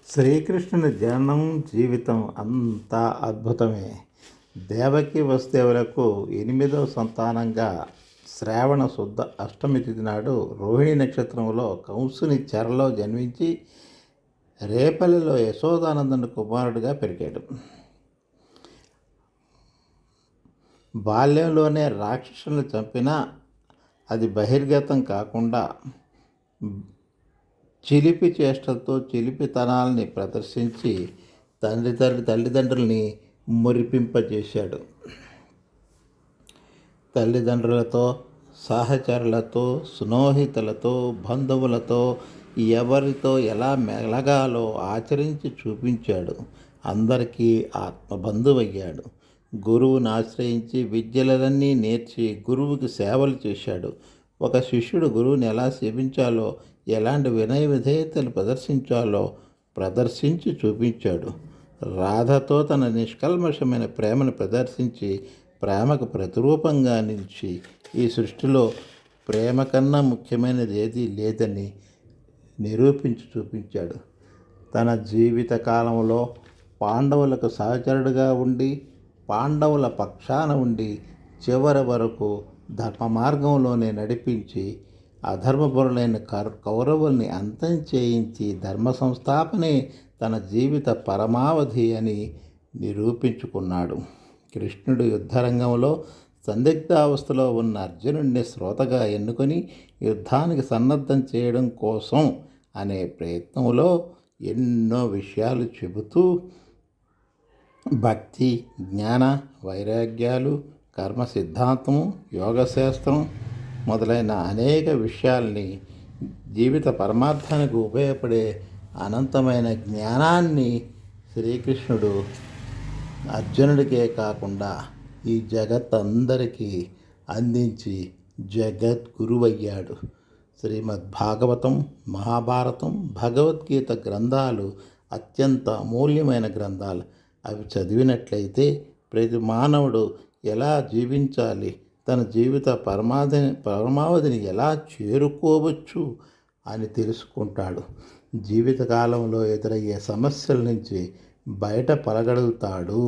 శ్రీకృష్ణుని జననం జీవితం అంతా అద్భుతమే. దేవకి వసుదేవులకు 8వ సంతానంగా శ్రావణ శుద్ధ అష్టమి తిథి నాడు రోహిణి నక్షత్రంలో కంసుని చెరలో జన్మించి రేపల్లిలో యశోదానందుని కుమారుడిగా పెరిగాడు. బాల్యంలోనే రాక్షసులను చంపినా అది బహిర్గతం కాకుండా చిలిపి చేష్టలతో చిలిపితనాల్ని ప్రదర్శించి తల్లిదండ్రుల్ని మురిపింపజేశాడు. తల్లిదండ్రులతో, సహచరులతో, స్నేహితులతో, బంధువులతో ఎవరితో ఎలా మెలగాలో ఆచరించి చూపించాడు. అందరికీ ఆత్మబంధువయ్యాడు. గురువుని ఆశ్రయించి విద్యలన్నీ నేర్చి గురువుకి సేవలు చేశాడు. ఒక శిష్యుడు గురువుని ఎలా సేవించాలో, ఎలాంటి వినయ విధేయతలు ప్రదర్శించాలో ప్రదర్శించి చూపించాడు. రాధతో తన నిష్కల్మషమైన ప్రేమను ప్రదర్శించి ప్రేమకు ప్రతిరూపంగా నిలిచి ఈ సృష్టిలో ప్రేమ కన్నా ముఖ్యమైనది ఏదీ లేదని నిరూపించి చూపించాడు. తన జీవిత కాలంలో పాండవులకు సహచరుడుగా ఉండి పాండవుల పక్షాన ఉండి చివరి వరకు ధర్మ మార్గంలోనే నడిపించి అధర్మపరులైన కౌరవుల్ని అంతం చేయించి ధర్మ సంస్థాపనే తన జీవిత పరమావధి అని నిరూపించుకున్నాడు. కృష్ణుడు యుద్ధరంగంలో సందిగ్ధావస్థలో ఉన్న అర్జునుడిని శ్రోతగా ఎన్నుకొని యుద్ధానికి సన్నద్ధం చేయడం కోసం అనే ప్రయత్నంలో ఎన్నో విషయాలు చెబుతూ భక్తి, జ్ఞాన, వైరాగ్యాలు, కర్మ సిద్ధాంతము, యోగశాస్త్రం మొదలైన అనేక విషయాల్ని జీవిత పరమార్థానికి ఉపయోగపడే అనంతమైన జ్ఞానాన్ని శ్రీకృష్ణుడు అర్జునుడికే కాకుండా ఈ జగత్ అందరికీ అందించి జగద్గురువయ్యాడు. శ్రీమద్ భాగవతం, మహాభారతం, భగవద్గీత గ్రంథాలు అత్యంత అమూల్యమైన గ్రంథాలు. అవి చదివినట్లయితే ప్రతి మానవుడు ఎలా జీవించాలి, తన జీవిత పరమావధిని ఎలా చేరుకోవచ్చు అని తెలుసుకుంటాడు. జీవితకాలంలో ఎదురయ్యే సమస్యల నుంచి బయటపడగలుగుతాడు.